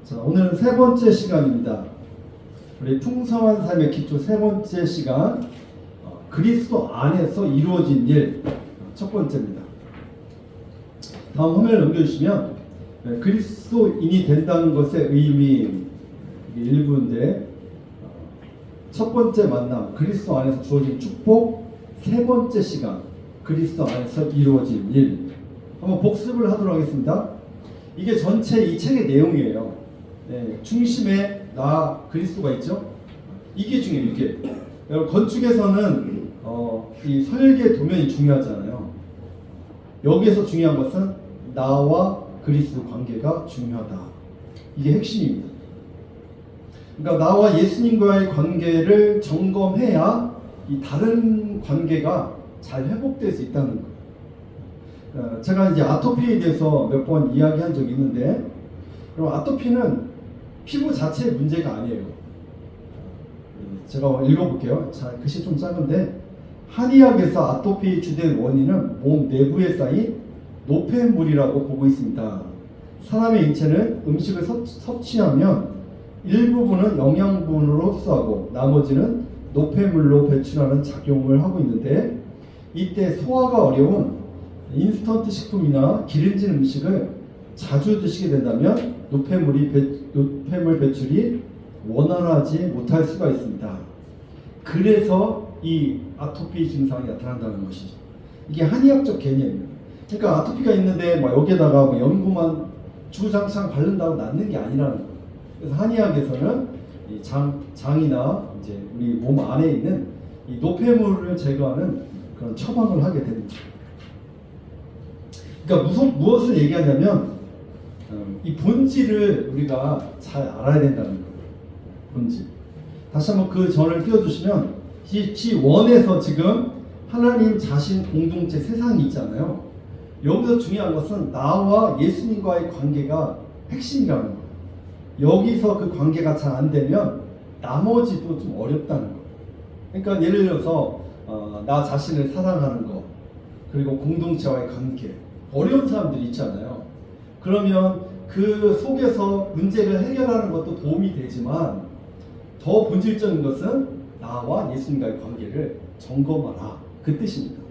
자, 오늘은 세 번째 시간입니다. 우리 풍성한 삶의 기초 세 번째 시간, 그리스도 안에서 이루어진 일, 첫 번째입니다. 다음 화면을 넘겨주시면 그리스도인이 된다는 것의 의미, 일부인데, 첫 번째 만남, 그리스도 안에서 주어진 축복, 세 번째 시간, 그리스도 안에서 이루어진 일. 한번 복습을 하도록 하겠습니다. 이게 전체 이 책의 내용이에요. 중심에 나 그리스도가 있죠. 이게 중요해요. 이게 여러분, 건축에서는 이 설계 도면이 중요하잖아요. 여기에서 중요한 것은 나와 그리스도 관계가 중요하다. 이게 핵심입니다. 그러니까 나와 예수님과의 관계를 점검해야 이 다른 관계가 잘 회복될 수 있다는 거예요. 제가 이제 아토피에 대해서 몇 번 이야기한 적이 있는데, 그럼 아토피는 피부 자체의 문제가 아니에요. 제가 읽어볼게요. 자, 글씨 좀 작은데, 한의학에서 아토피의 주된 원인은 몸 내부에 쌓인 노폐물이라고 보고 있습니다. 사람의 인체는 음식을 섭취하면 일부분은 영양분으로 흡수하고 나머지는 노폐물로 배출하는 작용을 하고 있는데, 이때 소화가 어려운 인스턴트 식품이나 기름진 음식을 자주 드시게 된다면 노폐물 배출이 원활하지 못할 수가 있습니다. 그래서 이 아토피 증상이 나타난다는 것이죠. 이게 한의학적 개념이에요. 그러니까 아토피가 있는데 여기에다가 연고만 주구장창 바른다고 낫는 게 아니라는 거예요. 그래서 한의학에서는 이 장이나 이제 우리 몸 안에 있는 이 노폐물을 제거하는 그런 처방을 하게 됩니다. 그러니까 무엇을 얘기하냐면 이 본질을 우리가 잘 알아야 된다는 거예요. 본질. 다시 한번 그 전을 띄워주시면 G1에서 지금 하나님 자신 공동체 세상이 있잖아요. 여기서 중요한 것은 나와 예수님과의 관계가 핵심이라는 거예요. 여기서 그 관계가 잘 안 되면 나머지도 좀 어렵다는 거예요. 그러니까 예를 들어서 나 자신을 사랑하는 거, 그리고 공동체와의 관계, 어려운 사람들이 있잖아요. 그러면 그 속에서 문제를 해결하는 것도 도움이 되지만 더 본질적인 것은 나와 예수님과의 관계를 점검하라, 그 뜻입니다.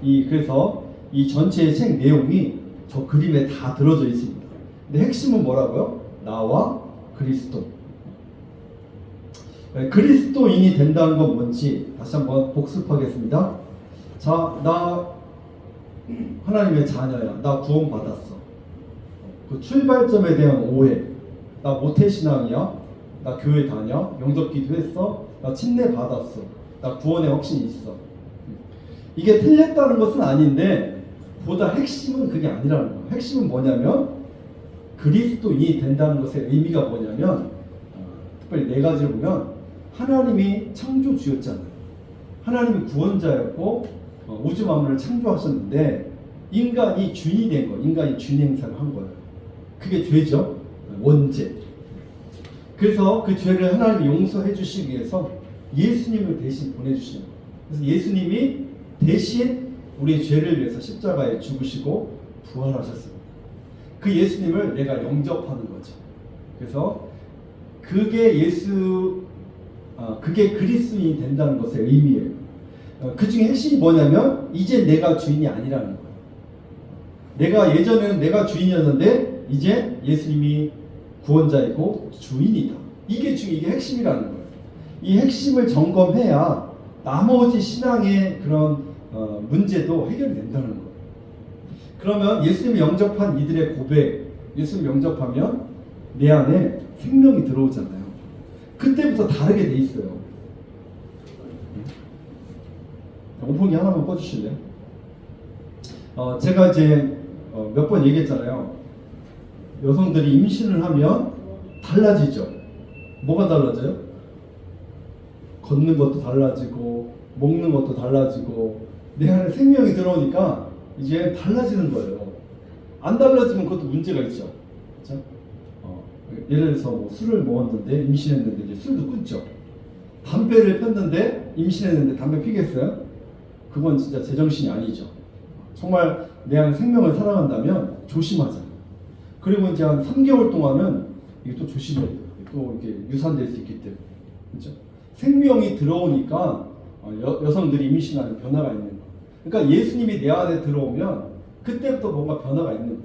그래서 이 전체의 책 내용이 저 그림에 다 들어져 있습니다. 근데 핵심은 뭐라고요? 나와 그리스도. 그리스도인이 된다는 건 뭔지 다시 한번 복습하겠습니다. 자, 나 하나님의 자녀야. 나 구원받았어. 그 출발점에 대한 오해. 나 모태신앙이야. 나 교회 다녀. 영접기도 했어. 나 침례 받았어. 나 구원의 확신이 있어. 이게 틀렸다는 것은 아닌데 보다 핵심은 그게 아니라는 거예요. 핵심은 뭐냐면 그리스도인이 된다는 것의 의미가 뭐냐면 특별히 네 가지를 보면 하나님이 창조주였잖아요. 하나님이 구원자였고 우주 만물을 창조하셨는데 인간이 주인이 된 거예요. 인간이 주인 행사를 한 거예요. 그게 죄죠. 원죄. 그래서 그 죄를 하나님이 용서해 주시기 위해서 예수님을 대신 보내주시는 거예요. 그래서 예수님이 대신 우리의 죄를 위해서 십자가에 죽으시고 부활하셨습니다. 그 예수님을 내가 영접하는 거죠. 그래서 그게 그게 그리스도인이 된다는 것의 의미예요. 그 중에 핵심이 뭐냐면 이제 내가 주인이 아니라는 거예요. 예전에는 내가 주인이었는데 이제 예수님이 구원자이고 주인이다. 이게 핵심이라는 거예요. 이 핵심을 점검해야 나머지 신앙의 그런 문제도 해결이 된다는 거예요. 그러면 예수님을 영접한 이들의 고백, 예수님을 영접하면 내 안에 생명이 들어오잖아요. 그때부터 다르게 돼 있어요. 오픈기 하나만 꺼주실래요? 제가 이제 몇 번 얘기했잖아요. 여성들이 임신을 하면 달라지죠. 뭐가 달라져요? 걷는 것도 달라지고 먹는 것도 달라지고 내 안에 생명이 들어오니까 이제 달라지는 거예요. 안 달라지면 그것도 문제가 있죠. 그렇죠? 예를 들어서 술을 먹었는데 임신했는데 이제 술도 끊죠. 담배를 폈는데 임신했는데 담배 피겠어요? 그건 진짜 제정신이 아니죠. 정말 내 안에 생명을 사랑한다면 조심하자. 그리고 이제 한 3개월 동안은 이게 또 조심해야 돼요. 또 이게 유산될 수 있기 때문에. 그렇죠? 생명이 들어오니까 여성들이 임신하는 변화가 있는 거. 그러니까 예수님이 내 안에 들어오면 그때부터 뭔가 변화가 있는 거.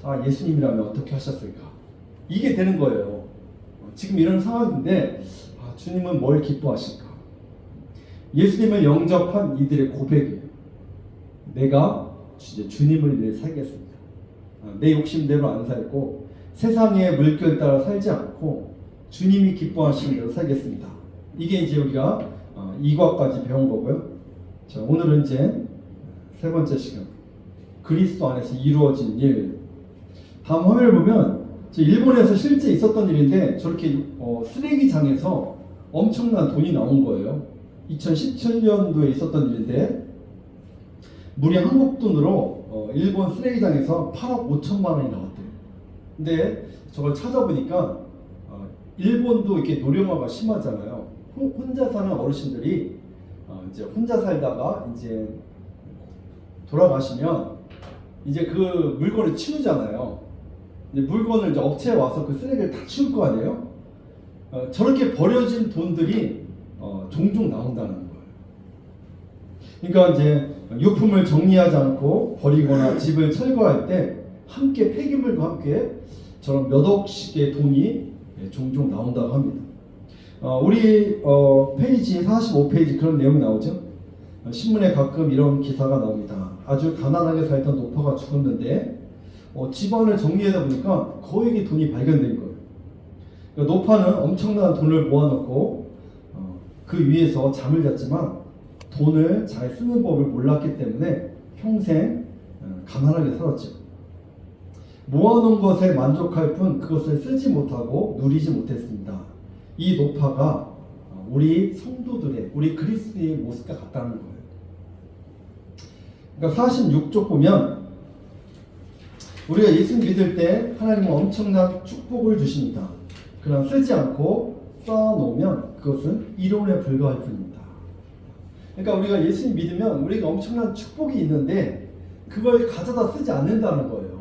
아, 예수님이라면 어떻게 하셨을까? 이게 되는 거예요. 지금 이런 상황인데 주님은 뭘 기뻐하실까? 예수님을 영접한 이들의 고백이에요. 내가 이제 주님을 위해 살겠습니다. 내 욕심대로 안 살고 세상의 물결 따라 살지 않고 주님이 기뻐하시는 대로 살겠습니다. 이게 이제 우리가 2과까지 배운 거고요. 자, 오늘은 이제 세 번째 시간, 그리스도 안에서 이루어진 일. 다음 화면을 보면 일본에서 실제 있었던 일인데 저렇게 쓰레기장에서 엄청난 돈이 나온 거예요. 2017년도에 있었던 일인데 무려 한국 돈으로 일본 쓰레기장에서 8억 5천만 원이 나왔대요. 근데 저걸 찾아보니까 일본도 이렇게 노령화가 심하잖아요. 혼자 사는 어르신들이 이제 혼자 살다가 이제 돌아가시면 이제 그 물건을 치우잖아요. 이제 물건을 이제 업체에 와서 그 쓰레기를 다 치울 거 아니에요. 저렇게 버려진 돈들이 종종 나온다는 거예요. 그러니까 이제 유품을 정리하지 않고 버리거나 집을 철거할 때 함께 폐기물과 함께 저런 몇 억씩의 돈이 종종 나온다고 합니다. 우리 페이지 45페이지 그런 내용이 나오죠. 신문에 가끔 이런 기사가 나옵니다. 아주 가난하게 살던 노파가 죽었는데 집안을 정리하다 보니까 거액의 돈이 발견된 거예요. 그러니까 노파는 엄청난 돈을 모아놓고 그 위에서 잠을 잤지만 돈을 잘 쓰는 법을 몰랐기 때문에 평생 가난하게 살았죠. 모아놓은 것에 만족할 뿐 그것을 쓰지 못하고 누리지 못했습니다. 이 노파가 우리 성도들의, 우리 그리스도의 모습과 같다는 거예요. 그러니까 46쪽 보면 우리가 예수 믿을 때 하나님은 엄청난 축복을 주십니다. 그러나 쓰지 않고 쌓아놓으면 그것은 이론에 불과할 뿐입니다. 그러니까 우리가 예수님 믿으면 우리가 엄청난 축복이 있는데 그걸 가져다 쓰지 않는다는 거예요.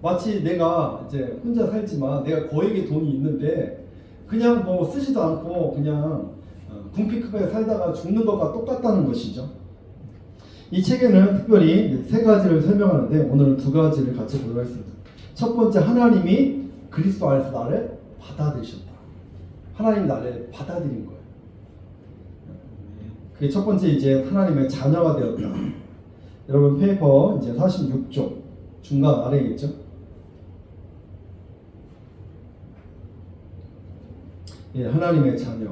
마치 내가 이제 혼자 살지만 내가 거액의 돈이 있는데 그냥 뭐 쓰지도 않고 그냥 궁핍하게 살다가 죽는 것과 똑같다는 것이죠. 이 책에는 특별히 세 가지를 설명하는데 오늘은 두 가지를 같이 보도록 하겠습니다. 첫 번째, 하나님이 그리스도 안에서 나를 받아들이셨다. 하나님이 나를 받아들인 거예요. 그게 첫 번째, 이제 하나님의 자녀가 되었다. 여러분 페이퍼 이제 46쪽 중간 아래에 있죠. 예, 하나님의 자녀.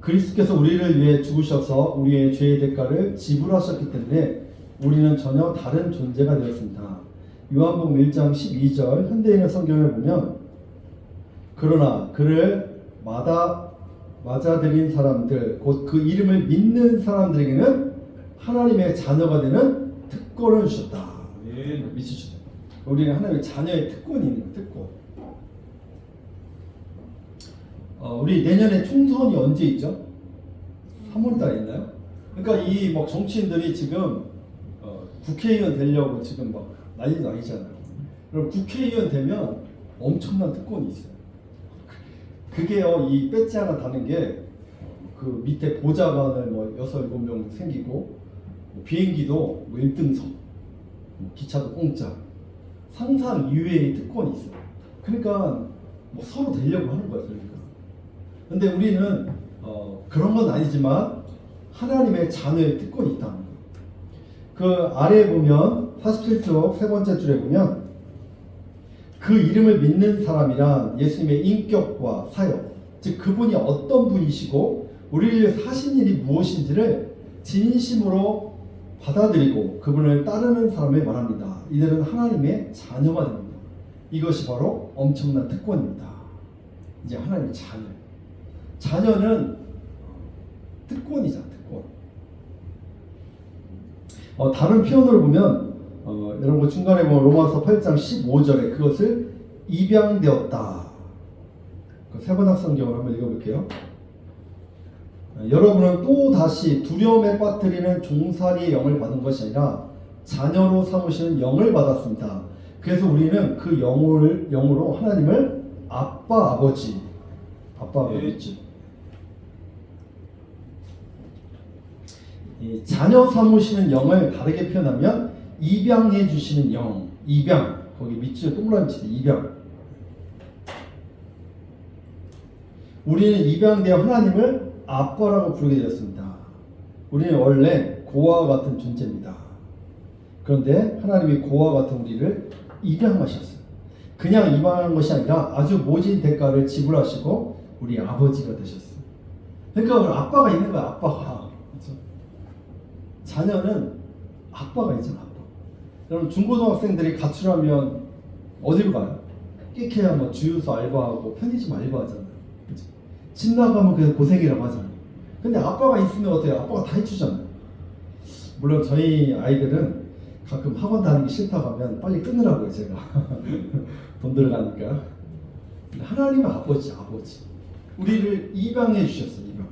그리스도께서 우리를 위해 죽으셔서 우리의 죄의 대가를 지불하셨기 때문에 우리는 전혀 다른 존재가 되었습니다. 요한복음 1장 12절 현대인의 성경을 보면 그러나 그를 맞아들인 사람들, 곧 그 이름을 믿는 사람들에게는 하나님의 자녀가 되는 특권을 주셨다. 예, 믿으시죠? 우리는 하나님의 자녀의 특권이 있는 거예요. 특권. 우리 내년에 총선이 언제 있죠? 3월달에 있나요? 그러니까 이 막 정치인들이 지금 국회의원 되려고 지금 막 난리도 아니잖아요. 그럼 국회의원 되면 엄청난 특권이 있어요. 그게요, 이 배지 하나 다는 게 그 밑에 보좌관을 뭐 6, 7명 생기고 뭐 비행기도 뭐 1등석, 뭐 기차도 공짜, 상상 이외의 특권이 있어요. 그러니까 뭐 서로 되려고 하는 거예요. 그러니까. 근데 우리는 그런 건 아니지만 하나님의 자녀의 특권이 있다는 거예요. 그 아래에 보면 47쪽 세 번째 줄에 보면 그 이름을 믿는 사람이란 예수님의 인격과 사역, 즉 그분이 어떤 분이시고 우리를 위해 하신 일이 무엇인지를 진심으로 받아들이고 그분을 따르는 사람을 말합니다. 이들은 하나님의 자녀가 됩니다. 이것이 바로 엄청난 특권입니다. 이제 하나님의 자녀. 자녀는 특권이잖아, 특권. 다른 표현으로 보면 여러분 중간에 보면 로마서 8장 15절에 그것을 입양되었다. 그 세번학 성경을 한번 읽어볼게요. 여러분은 또 다시 두려움에 빠뜨리는 종살이의 영을 받은 것이 아니라 자녀로 삼으시는 영을 받았습니다. 그래서 우리는 그 영으로 하나님을 아빠 아버지 이 자녀 삼으시는 영을 다르게 표현하면 입양해 주시는 영, 입양, 거기 밑줄 동그라미 치듯 입양. 우리는 입양되어 하나님을 아빠라고 부르게 되었습니다. 우리는 원래 고아와 같은 존재입니다. 그런데 하나님이 고아와 같은 우리를 입양하셨어요. 그냥 입양한 것이 아니라 아주 모진 대가를 지불하시고 우리 아버지가 되셨어요. 그러니까 우리 아빠가 있는 거야. 아빠가. 그렇죠? 자녀는 아빠가 있잖아. 아빠. 여러분 중고등학생들이 가출하면 어디로 가요? 끼케야 뭐 주유소 알바하고 편의점 알바하잖아요. 그렇죠? 집 나가면 그냥 고생이라고 하잖아요. 근데 아빠가 있으면 어때요? 아빠가 다 해주잖아요. 물론 저희 아이들은 가끔 학원 다니기 싫다고 하면 빨리 끊으라고요. 제가 돈 들어가니까. 하나님은 아버지. 우리를 입양해 주셨어요. 입양.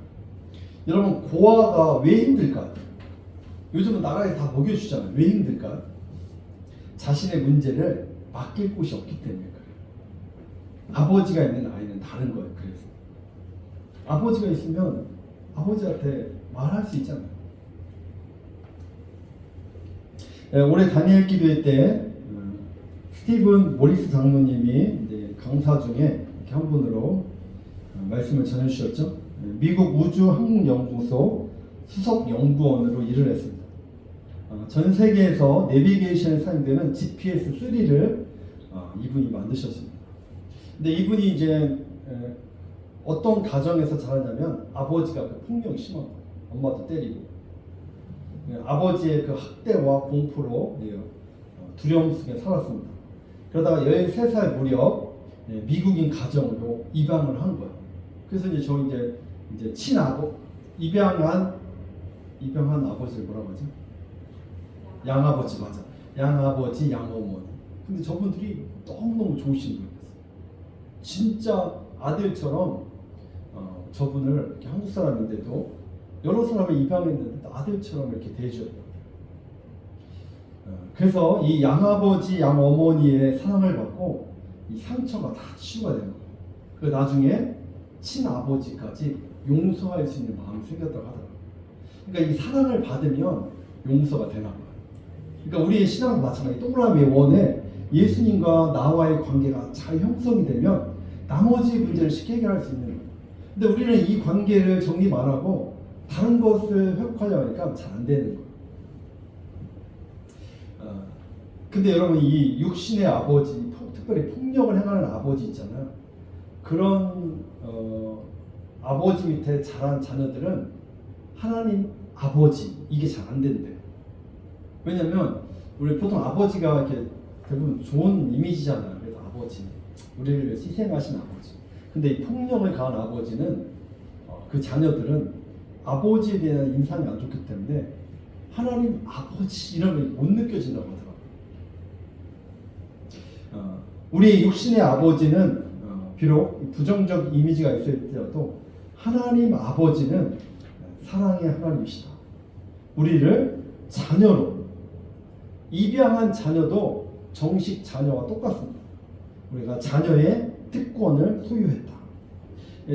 여러분 고아가 왜 힘들까? 요즘은 나라에 다 먹여주잖아요. 왜 힘들까? 자신의 문제를 맡길 곳이 없기 때문에 그래요. 아버지가 있는 아이는 다른 거예요. 그래서 아버지가 있으면 아버지한테 말할 수 있잖아요. 올해 다니엘 기도회 때 스티븐 모리스 장로님이 이제 강사 중에 이렇게 한 분으로 말씀을 전해주셨죠. 미국 우주항공연구소 수석 연구원으로 일을 했습니다. 전 세계에서 내비게이션에 사용되는 GPS-3를 이분이 만드셨습니다. 근데 이분이 이제 어떤 가정에서 자랐냐면 아버지가 그 폭력이 심한 거예요. 엄마도 때리고. 아버지의 그 학대와 공포로 두려움 속에 살았습니다. 그러다가 13살 무렵 미국인 가정으로 입양을 한 거예요. 그래서 이제 저 이제 친아버 입양한 아버지를 뭐라고 하죠? 양아버지 맞아. 양아버지, 양어머니. 근데 저분들이 너무너무 좋으신 분이었어요. 진짜 아들처럼 저분을 이렇게 한국 사람인데도 여러 사람을 입양했는데 아들처럼 이렇게 대해주었다. 그래서 이 양아버지, 양어머니의 사랑을 받고 이 상처가 다 치유가 된 거예요. 그 나중에 친아버지까지 용서할 수 있는 마음이 생겼다고 하더라고요. 그러니까 이 사랑을 받으면 용서가 되나 봐요. 그러니까 우리의 신앙도 마찬가지. 동그라미 원에 예수님과 나와의 관계가 잘 형성이 되면 나머지 문제를 쉽게 해결할 수 있는 거예요. 근데 우리는 이 관계를 정립 안 하고 다른 것을 회복하려고 하니까 잘 안 되는 거예요. 근데 여러분 이 육신의 아버지, 특별히 폭력을 행하는 아버지 있잖아요. 그런 아버지 밑에 자란 자녀들은 하나님 아버지 이게 잘 안 된대요. 왜냐면 우리 보통 아버지가 이렇게 대부분 좋은 이미지잖아요. 그래서 아버지, 우리를 위해서 희생하신 아버지. 근데 이 폭력을 가한 아버지는 그 자녀들은 아버지에 대한 인상이 안 좋기 때문에 하나님 아버지 이런 게 못 느껴진다고 하더라고요. 우리 육신의 아버지는 비록 부정적 이미지가 있을지라도 하나님 아버지는 사랑의 하나님이시다. 우리를 자녀로 입양한 자녀도 정식 자녀와 똑같습니다. 우리가 자녀의 특권을 소유했다.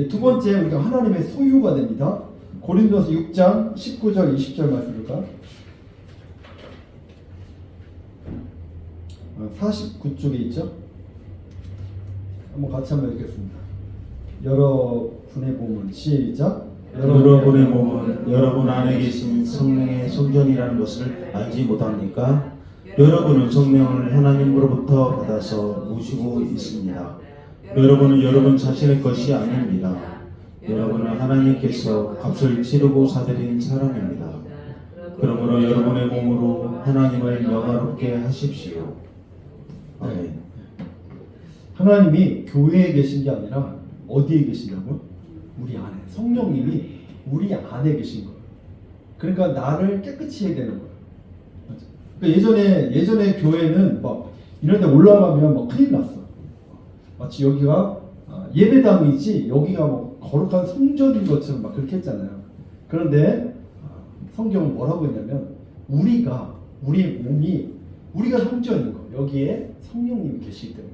두 번째 우리가 하나님의 소유가 됩니다. 고린도서 6장 19절 20절 말씀 볼까요? 49쪽에 있죠. 같이 한번 읽겠습니다. 여러분의 몸은 시작. 여러분의 몸은 여러분 안에 계신 성령의 성전이라는 것을 알지 못합니까? 여러분은 성령을 하나님으로부터 받아서 모시고 있습니다. 여러분은 여러분 자신의 것이 아닙니다. 여러분은 하나님께서 값을 치르고 사들인 사람입니다. 그러므로 여러분의 몸으로 하나님을 영화롭게 하십시오. 아멘. 하나님이 교회에 계신 게 아니라 어디에 계시냐고? 우리 안에. 성령님이 우리 안에 계신 거예요. 그러니까 나를 깨끗이 해야 되는 거예요. 그러니까 예전에 교회는 막 이런 데 올라가면 막 큰일 났어. 마치 여기가 예배당이지 여기가 뭐 거룩한 성전인 것처럼 막 그렇게 했잖아요. 그런데 성경은 뭐라고 했냐면 우리의 몸이 우리가 성전인 거예요. 여기에 성령님이 계시기 때문에.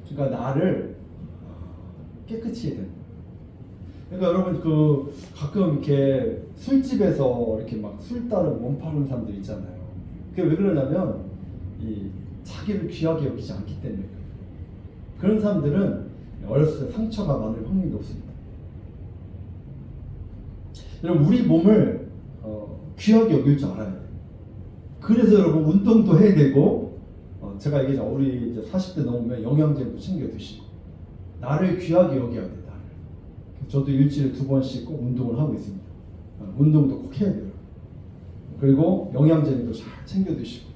그러니까 나를 깨끗이 해야 된다. 그러니까 여러분 그 가끔 이렇게 술집에서 이렇게 막 술 따르고 몸 파는 사람들 있잖아요. 그게 왜 그러냐면 이 자기를 귀하게 여기지 않기 때문에. 그런 사람들은 어렸을 때 상처가 많을 확률이 높습니다. 여러분 우리 몸을 귀하게 여길 줄 알아야 돼요. 그래서 여러분 운동도 해야 되고 제가 얘기했죠. 우리 이제 40대 넘으면 영양제도 챙겨 드시고 나를 귀하게 여겨야 돼. 나를. 저도 일주일에 2번씩 꼭 운동을 하고 있습니다. 운동도 꼭 해야 돼요. 그리고 영양제도 잘 챙겨 드시고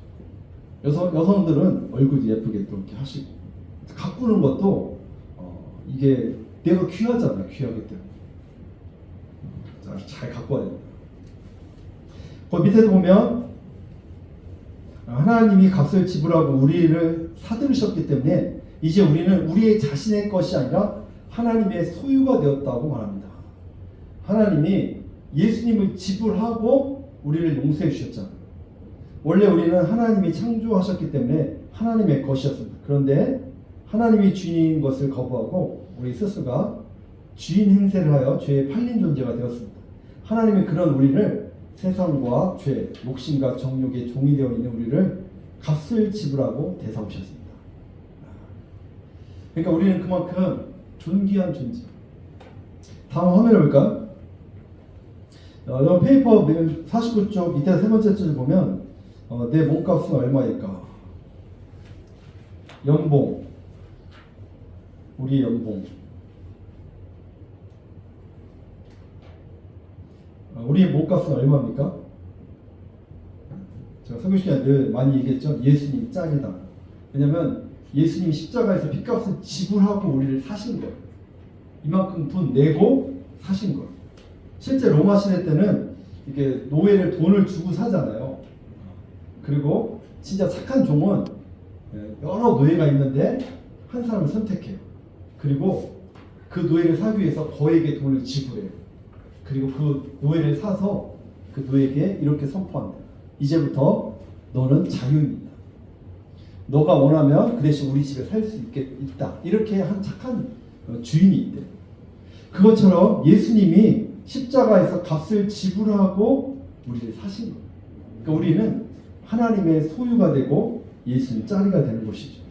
여성들은 얼굴도 예쁘게 또 이렇게 하시고 가꾸는 것도 이게 내가 귀하잖아요. 귀하기 때문에 잘 가꿔야 됩니다. 그 밑에도 보면 하나님이 값을 지불하고 우리를 사들으셨기 때문에 이제 우리는 우리의 자신의 것이 아니라 하나님의 소유가 되었다고 말합니다. 하나님이 예수님을 지불하고 우리를 용서해 주셨잖아요. 원래 우리는 하나님이 창조하셨기 때문에 하나님의 것이었습니다. 그런데 하나님이 주인인 것을 거부하고 우리 스스로가 주인 행세를 하여 죄에 팔린 존재가 되었습니다. 하나님이 그런 우리를 세상과 죄, 욕심과 정욕의 종이 되어 있는 우리를 값을 지불하고 대사오셨습니다. 그러니까 우리는 그만큼 존귀한 존재. 다음 화면을 볼까요? 여러분 페이퍼 49쪽 밑에 세 번째 줄을 보면 내 몸값은 얼마일까? 연봉, 우리의 연봉. 우리의 몸값은 얼마입니까? 제가 설교 시간에 늘 많이 얘기했죠. 예수님이 짱이다. 왜냐면 예수님이 십자가에서 핏값을 지불하고 우리를 사신 거예요. 이만큼 돈 내고 사신 거예요. 실제 로마 시대 때는 이게 노예를 돈을 주고 사잖아요. 그리고 진짜 착한 종은 여러 노예가 있는데 한 사람을 선택해요. 그리고 그 노예를 사기 위해서 거액의 돈을 지불해요. 그리고 그 노예를 사서 그 노예에게 이렇게 선포한다. 이제부터 너는 자유인이다. 너가 원하면 그 대신 우리 집에 살 수 있다. 이렇게 한 착한 주인이 있대. 그것처럼 예수님이 십자가에서 값을 지불하고 우리를 사신 거예요. 그러니까 우리는 하나님의 소유가 되고 예수님 짜리가 되는 것이죠.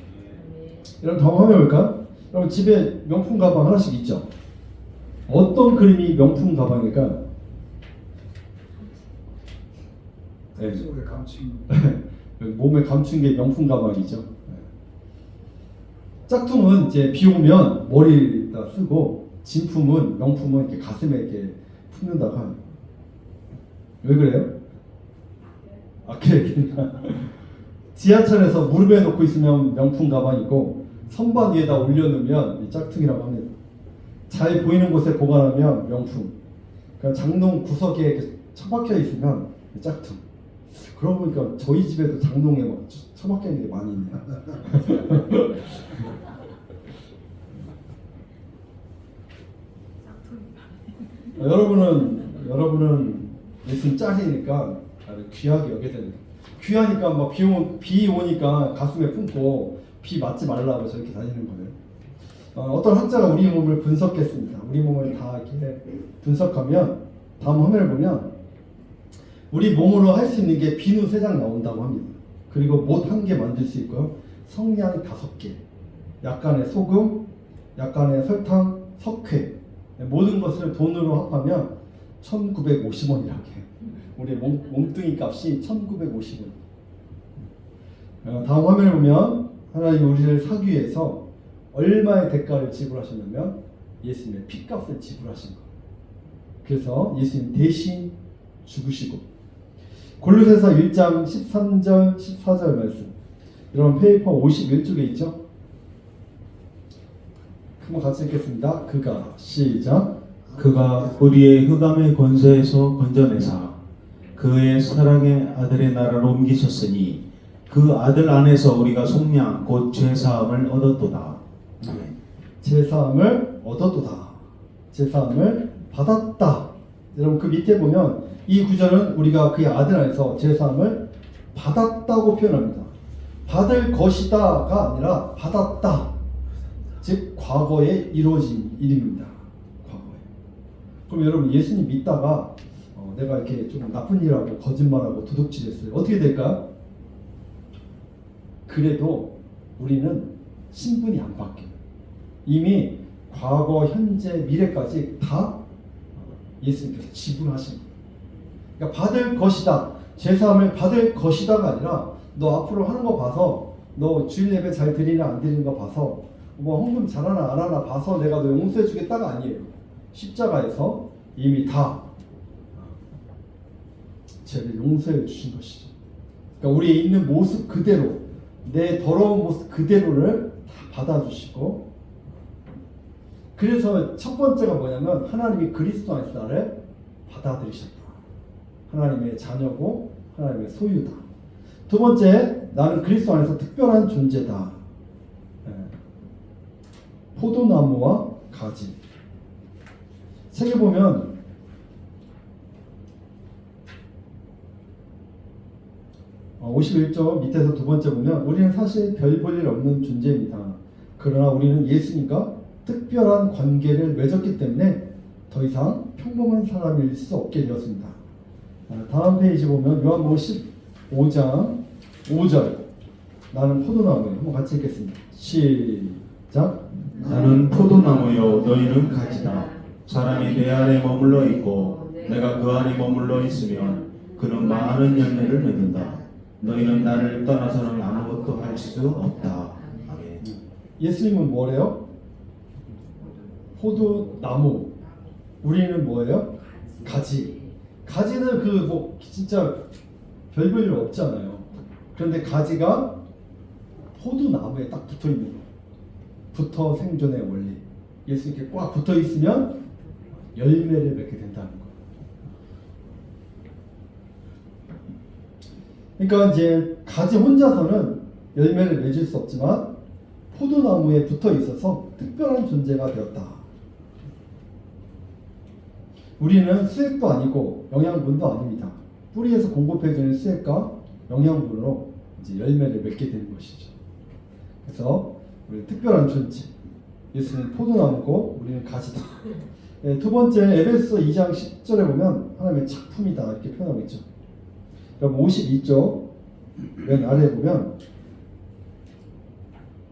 여러분 다음 화면 볼까요? 여러분 집에 명품 가방 하나씩 있죠? 어떤 그림이 명품 가방일까요? 네. 몸에 감춘 게 명품 가방이죠. 짝퉁은 이제 비 오면 머리에다 쓰고 진품은 명품은 이렇게 가슴에 이렇게 품는다고 하는. 왜 그래요? 아 그래. 지하철에서 무릎에 놓고 있으면 명품 가방이고 선반 위에다 올려놓으면 짝퉁이라고 합니다. 잘 보이는 곳에 보관하면 명품. 그러니까 장롱 구석에 이렇게 처박혀 있으면 짝퉁. 그러고 보니까 저희 집에도 장롱에 막 처박혀 있는 게 많이 있네요. 여러분은 예수님 짝이니까 아주 귀하게 여겨야 됩니다. 귀하니까 막 비 오니까 가슴에 품고 비 맞지 말라고 저렇게 다니는 거예요. 어떤 학자가 우리 몸을 분석했습니다. 우리 몸을 다 이렇게 분석하면 다음 화면을 보면 우리 몸으로 할 수 있는 게 비누 3장 나온다고 합니다. 그리고 못 1개 만들 수 있고요. 성냥 5개, 약간의 소금, 약간의 설탕, 석회 모든 것을 돈으로 합하면 1950원이라고 해요. 우리 몸뚱이 값이 1950원. 다음 화면을 보면 하나님이 우리를 사기 위해서 얼마의 대가를 지불하셨냐면 예수님의 핏값을 지불하신 거예요. 그래서 예수님 대신 죽으시고 골로새서 1장 13절 14절 말씀 여러분 페이퍼 51쪽에 있죠? 한번 같이 읽겠습니다. 그가 시작 그가 우리의 흑암의 권세에서 건져내사 그의 사랑의 아들의 나라로 옮기셨으니 그 아들 안에서 우리가 속량 곧 죄사함을 얻었도다. 죄사함을 얻었도다. 죄사함을 받았다. 여러분 그 밑에 보면 이 구절은 우리가 그의 아들 안에서 죄사함을 받았다고 표현합니다. 받을 것이다가 아니라 받았다. 즉 과거에 이루어진 일입니다. 과거에. 그럼 여러분 예수님 믿다가 내가 이렇게 좀 나쁜 일하고 거짓말하고 도둑질했어요. 어떻게 될까? 그래도 우리는 신분이 안 바뀌어요. 이미 과거, 현재, 미래까지 다 예수님께서 지불하신 거예요. 그러니까 받을 것이다. 죄사함을 받을 것이다가 아니라 너 앞으로 하는 거 봐서 너 주일 예배 잘 드리나 안 드리는 거 봐서 뭐 헌금 잘하나 안 하나 봐서 내가 너 용서해 주겠다가 아니에요. 십자가에서 이미 다 죄를 용서해 주신 것이죠. 그러니까 우리에 있는 모습 그대로 내 더러운 모습 그대로를 다 받아주시고 그래서 첫 번째가 뭐냐면 하나님이 그리스도 안에서 나를 받아들이셨다. 하나님의 자녀고 하나님의 소유다. 두 번째, 나는 그리스도 안에서 특별한 존재다. 포도나무와 가지. 책에 보면 어, 51쪽 밑에서 두 번째 보면 우리는 사실 별 볼 일 없는 존재입니다. 그러나 우리는 예수님과 특별한 관계를 맺었기 때문에 더 이상 평범한 사람일 수 없게 되었습니다. 다음 페이지 보면 요한복음 15장 5절 나는 포도나무예요. 한번 같이 읽겠습니다. 시작. 나는 포도나무요 너희는 가지다. 사람이 내 안에 머물러 있고 내가 그 안에 머물러 있으면 그는 많은 열매를 맺는다. 너희는 나를 떠나서는 아무것도 할 수 없다. 아멘. 예수님은 뭐래요? 포도나무. 우리는 뭐예요? 가지. 가지는 그 뭐 진짜 별 볼 일 없잖아요. 그런데 가지가 포도나무에 딱 붙어 있는 거. 붙어 생존의 원리. 예수님께 꽉 붙어 있으면 열매를 맺게 된다는 거. 그러니까 이제 가지 혼자서는 열매를 맺을 수 없지만 포도나무에 붙어 있어서 특별한 존재가 되었다. 우리는 수액도 아니고 영양분도 아닙니다. 뿌리에서 공급해주는 수액과 영양분으로 이제 열매를 맺게 되는 것이죠. 그래서 우리 특별한 존재. 예수는 포도나무고 우리는 가지다. 네, 두 번째 에베소 2장 10절에 보면 하나님의 작품이다 이렇게 표현하고 있죠. 그럼 52쪽 맨 아래에 보면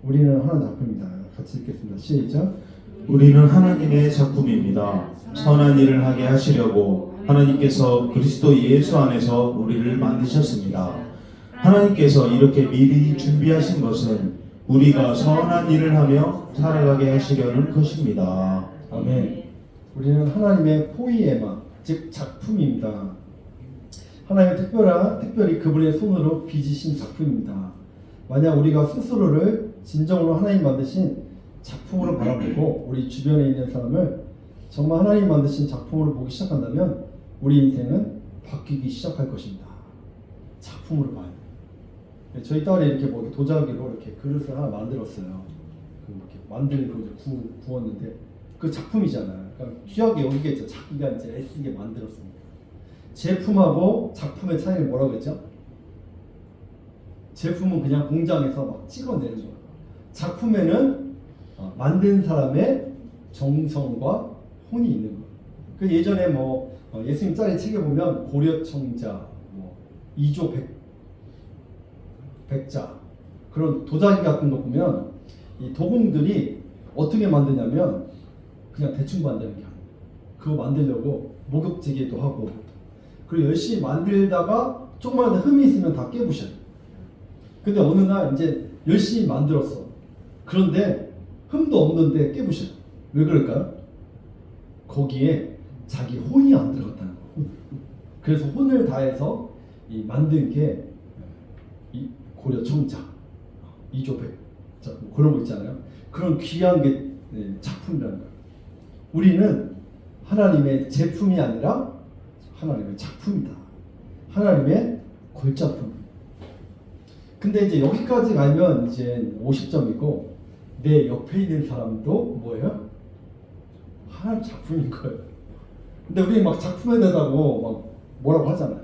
우리는 하나님의 작품입니다. 같이 읽겠습니다. 시작. 우리는 하나님의 작품입니다. 선한 일을 하게 하시려고 하나님께서 그리스도 예수 안에서 우리를 만드셨습니다. 하나님께서 이렇게 미리 준비하신 것은 우리가 선한 일을 하며 살아가게 하시려는 것입니다. 아멘. 우리는 하나님의 포이에마, 즉 작품입니다. 하나님의 특별히 그분의 손으로 빚으신 작품입니다. 만약 우리가 스스로를 진정으로 하나님 만드신 작품으로 바라보고 우리 주변에 있는 사람을 정말 하나님 만드신 작품으로 보기 시작한다면 우리 인생은 바뀌기 시작할 것입니다. 작품으로 봐요. 저희 딸이 이렇게 뭐 도자기로 이렇게 그릇을 하나 만들었어요. 이렇게 만들고 구웠는데 그 작품이잖아요. 그러니까 귀하게 여기겠죠. 자기가 이제 애쓰게 만들었습니다. 제품하고 작품의 차이는 뭐라고 했죠? 제품은 그냥 공장에서 막 찍어내는 거예요. 작품에는 만든 사람의 정성과 혼이 있는 거예요. 그 예전에 뭐 예수님 짤의 책에 보면 고려청자, 뭐 이조 백자 그런 도자기 같은 거 보면 이 도공들이 어떻게 만드냐면 그냥 대충 만드는 게 아니에요. 그거 만들려고 목욕지게도 하고 그리고 열심히 만들다가 조금만 흠이 있으면 다 깨부셔요. 근데 어느 날 이제 열심히 만들었어. 그런데 흠도 없는데 깨부셔요. 왜 그럴까요? 거기에 자기 혼이 안 들어갔다는 거. 그래서 혼을 다해서 이 만든 게 이 고려청자, 이조백 그런 거 있잖아요. 그런 귀한 게 작품이라는 거예요. 우리는 하나님의 제품이 아니라 하나님의 작품이다. 하나님의 골작품. 근데 이제 여기까지 가면 이제 50점이고 내 옆에 있는 사람도 뭐예요? 하나님 작품인 거예요. 근데 우리 막 작품에 대다고 막 뭐라고 하잖아요.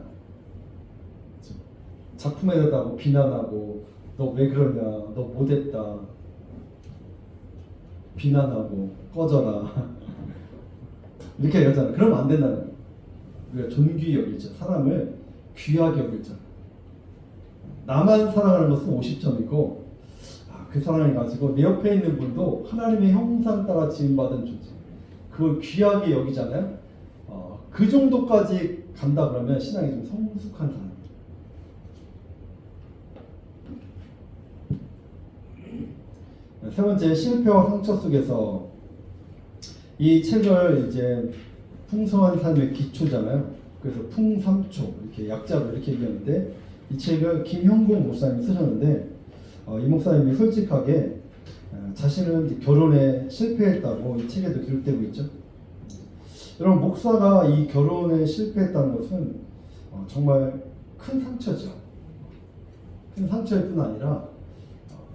작품에 대다고 비난하고 너 왜 그러냐, 너 못했다, 비난하고 꺼져라 이렇게 얘기하잖아. 그러면 안 된다는 거예요. 우리가 존귀히 여기자. 사람을 귀하게 여기자. 나만 사랑하는 것은 50점이고 그 사랑을 가지고 내 옆에 있는 분도 하나님의 형상 따라 지음받은 존재, 그걸 귀하게 여기잖아요. 그 정도까지 간다 그러면 신앙이 좀 성숙한 사람이에요. 세 번째, 실패와 상처 속에서, 이 책을 이제 풍성한 삶의 기초잖아요. 그래서 풍삼초 이렇게 약자로 이렇게 얘기하는데, 이 책을 김형봉 목사님이 쓰셨는데, 이 목사님이 솔직하게 자신은 결혼에 실패했다고 이 책에도 기록되고 있죠. 여러분, 목사가 이 결혼에 실패했다는 것은 정말 큰 상처죠. 큰 상처일 뿐 아니라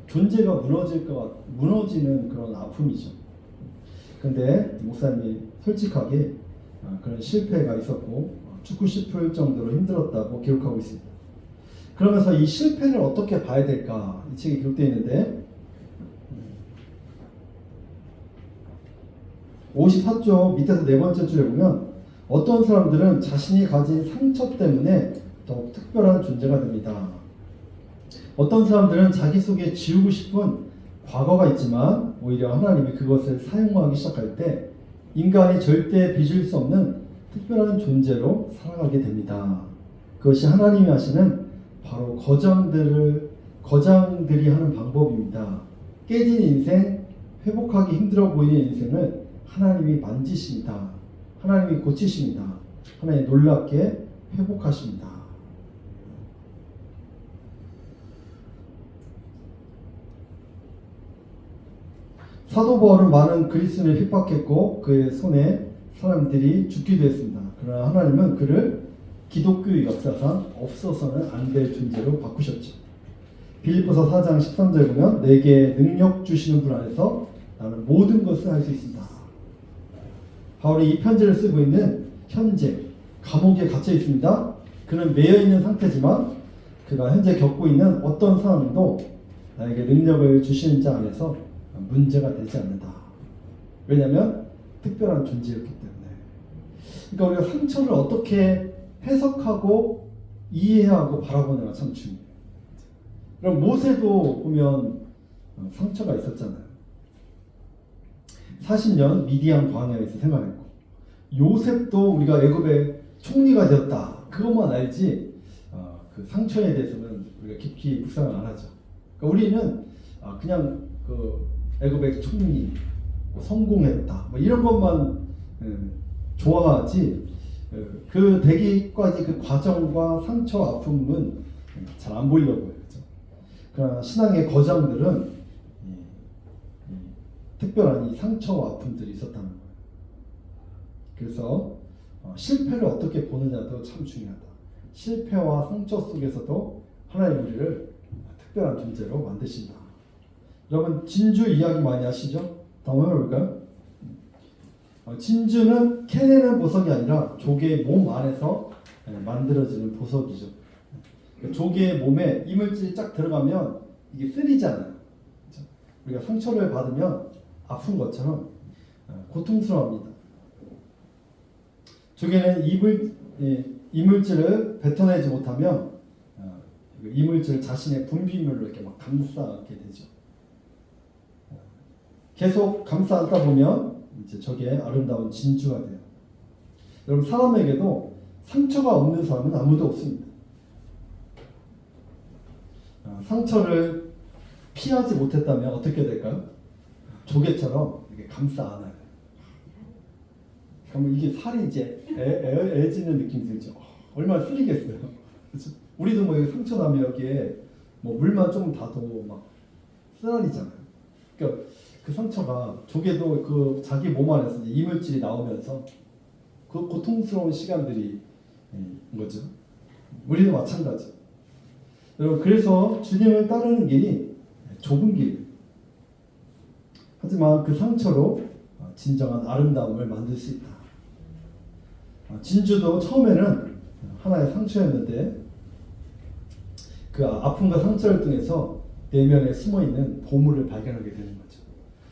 존재가 무너지는 그런 아픔이죠. 근데 목사님이 솔직하게 그런 실패가 있었고 죽고 싶을 정도로 힘들었다고 기록하고 있습니다. 그러면서 이 실패를 어떻게 봐야 될까, 이 책에 기록되어 있는데 54쪽 밑에서 네 번째 줄에 보면, 어떤 사람들은 자신이 가진 상처 때문에 더욱 특별한 존재가 됩니다. 어떤 사람들은 자기 속에 지우고 싶은 과거가 있지만 오히려 하나님이 그것을 사용하기 시작할 때 인간이 절대 빚을 수 없는 특별한 존재로 살아가게 됩니다. 그것이 하나님이 하시는 바로 거장들이 하는 방법입니다. 깨진 인생, 회복하기 힘들어 보이는 인생을 하나님이 만지십니다. 하나님이 고치십니다. 하나님이 놀랍게 회복하십니다. 사도 바울은 많은 그리스도인을 핍박했고 그의 손에 사람들이 죽기도 했습니다. 그러나 하나님은 그를 기독교의 역사상 없어서는 안 될 존재로 바꾸셨죠. 빌립보서 4장 13절에 보면 내게 능력 주시는 분 안에서 나는 모든 것을 할 수 있습니다. 바울이 이 편지를 쓰고 있는 현재 감옥에 갇혀 있습니다. 그는 매여 있는 상태지만 그가 현재 겪고 있는 어떤 상황도 나에게 능력을 주시는 자 안에서 문제가 되지 않는다. 왜냐하면 특별한 존재였기 때문에. 그러니까 우리가 상처를 어떻게 해석하고 이해하고 바라보느냐가 참 중요해요. 그럼 모세도 보면 상처가 있었잖아요. 40년 미디안 광야에서 생활했고, 요셉도 우리가 애굽의 총리가 되었다, 그것만 알지 그 상처에 대해서는 우리가 깊이 묵상을 안 하죠. 그러니까 우리는 그냥 그 애굽의 총리, 성공했다, 뭐 이런 것만 좋아하지, 그 되기까지 그 과정과 상처, 아픔은 잘 안 보이려고 해요. 그렇죠? 그러나 신앙의 거장들은 특별한 이 상처와 아픔들이 있었다는 거예요. 그래서 실패를 어떻게 보느냐도 참 중요하다. 실패와 상처 속에서도 하나님 우리를 특별한 존재로 만드신다. 여러분, 진주 이야기 많이 하시죠? 한번 해볼까요? 진주는 캐내는 보석이 아니라 조개의 몸 안에서 만들어지는 보석이죠. 조개의 몸에 이물질이 쫙 들어가면 이게 쓰리잖아요. 그렇죠? 우리가 상처를 받으면 아픈 것처럼 고통스러워합니다. 조개는 이물질을 뱉어내지 못하면 이물질을 자신의 분비물로 이렇게 막 감싸게 되죠. 계속 감싸 안다 보면 이제 저게 아름다운 진주가 돼요. 여러분, 사람에게도 상처가 없는 사람은 아무도 없습니다. 상처를 피하지 못했다면 어떻게 될까요? 조개처럼 이렇게 감싸 안아요. 그러면 이게 살이 이제 애지는 느낌이 들죠. 얼마나 쓰리겠어요. 그렇죠? 우리도 뭐 상처 나면 여기에 뭐 물만 조금 닿아도 막 쓰라리잖아요. 그러니까 그 상처가, 조개도 그 자기 몸 안에서 이제 이물질이 나오면서 그 고통스러운 시간들이 거죠. 우리도 마찬가지. 여러분, 그래서 주님을 따르는 길이 좁은 길. 하지만 그 상처로 진정한 아름다움을 만들 수 있다. 진주도 처음에는 하나의 상처였는데 그 아픔과 상처를 통해서 내면에 숨어있는 보물을 발견하게 되는 거죠.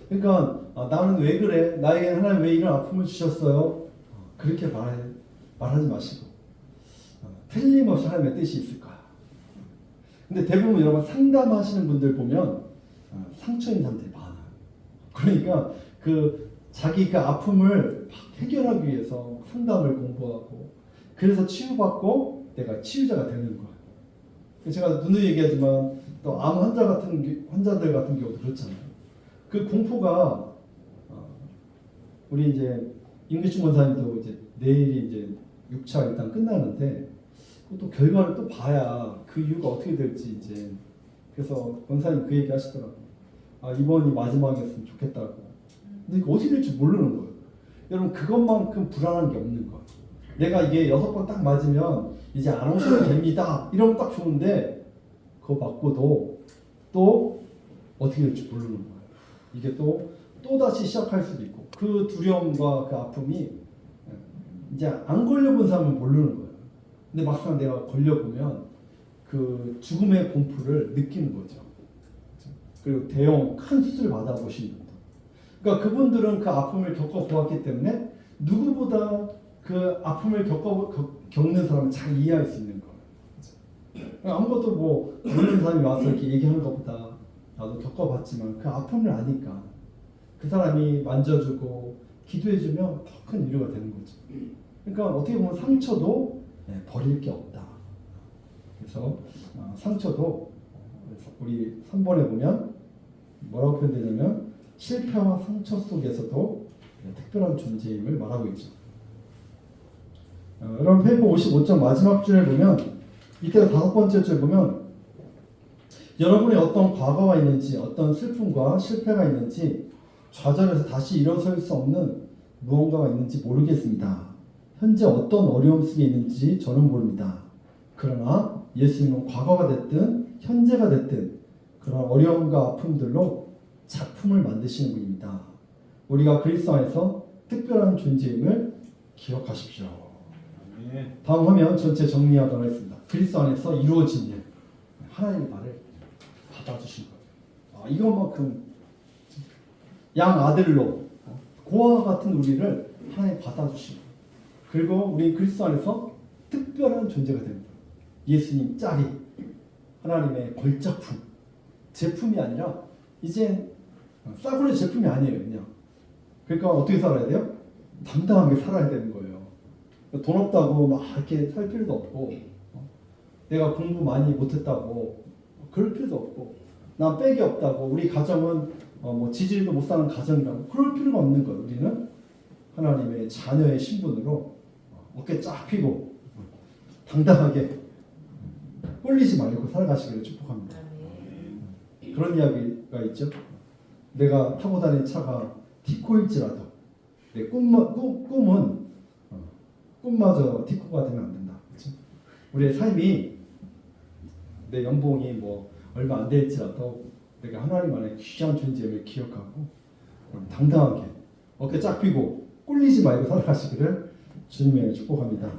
그러니까 나는 왜 그래? 나에게 하나님 왜 이런 아픔을 주셨어요? 그렇게 말하지 마시고 틀림없이 하나님의 뜻이 있을 거야. 근데 대부분 여러분 상담하시는 분들 보면 상처인 사람들이 많아요. 그러니까 자기 그 아픔을 해결하기 위해서 상담을 공부하고 그래서 치유받고 내가 치유자가 되는 거예요. 제가 누누이 얘기하지만 또 암 환자들 같은 경우도 그렇잖아요. 그 공포가 우리 이제 임기춘 권사님도 이제 내일이 이제 6차 일단 끝나는데 또 결과를 또 봐야 그 이유가 어떻게 될지 이제 그래서 권사님 그 얘기 하시더라고요. 이번이 마지막이었으면 좋겠다고. 근데 이거 어떻게 될지 모르는 거예요. 여러분 그것만큼 불안한 게 없는 거예요. 내가 이게 6번 딱 맞으면 이제 안 오셔도 됩니다. 이러면 딱 좋은데 그거 맞고도 또 어떻게 될지 모르는 거예요. 이게 또 다시 시작할 수도 있고 그 두려움과 그 아픔이 이제 안 걸려본 사람은 모르는 거예요. 근데 막상 내가 걸려보면 그 죽음의 공포를 느끼는 거죠. 그리고 대형 큰 수술을 받아보신 분들. 그러니까 그분들은 그 아픔을 겪어보았기 때문에 누구보다 그 아픔을 겪는 사람을 잘 이해할 수 있는 거예요. 아무것도 모르는 사람이 와서 이렇게 얘기하는 것보다 나도 겪어봤지만 그 아픔을 아니까 그 사람이 만져주고 기도해주면 더 큰 위로가 되는 거죠. 그러니까 어떻게 보면 상처도 버릴 게 없다. 그래서 상처도 우리 3번에 보면 뭐라고 표현되냐면 실패와 상처 속에서도 특별한 존재임을 말하고 있죠. 여러분 페이퍼 55장 마지막 줄에 보면 이때가 5번째 줄 보면 여러분의 어떤 과거가 있는지 어떤 슬픔과 실패가 있는지 좌절해서 다시 일어설 수 없는 무언가가 있는지 모르겠습니다. 현재 어떤 어려움 속에 있는지 저는 모릅니다. 그러나 예수님은 과거가 됐든 현재가 됐든 그런 어려움과 아픔들로 작품을 만드시는 분입니다. 우리가 그리스도 안에서 특별한 존재임을 기억하십시오. 다음 화면 전체 정리하도록 하겠습니다. 그리스도 안에서 이루어진 일, 하나님의 말을 받아주신 거예요. 이것만큼 양 아들로 고아와 같은 우리를 하나님 받아주신 거예요. 그리고 우리 그리스도 안에서 특별한 존재가 됩니다. 예수님 짝이 하나님의 걸작품, 제품이 아니라 이제 싸구려 제품이 아니에요. 그냥. 그러니까 어떻게 살아야 돼요? 당당하게 살아야 되는 거예요. 돈 없다고 막 이렇게 살 필요도 없고, 내가 공부 많이 못했다고 그럴 필요도 없고, 난 백이 없다고, 우리 가정은 지질도 못 사는 가정이라고 그럴 필요가 없는 거예요. 우리는 하나님의 자녀의 신분으로 어깨 쫙 펴고 당당하게 꼴리지 말고 살아가시기를 축복합니다. 그런 이야기가 있죠. 내가 타고 다니는 차가 티코일지라도 내 꿈은 꿈마저 티코가 되면 안 된다. 그렇죠? 우리의 삶이 내 연봉이 얼마 안 될지라도 내가 하나님 안에 귀한 존재임을 기억하고 당당하게 어깨 쫙 펴고 꿀리지 말고 살아가시기를 주님의 축복합니다.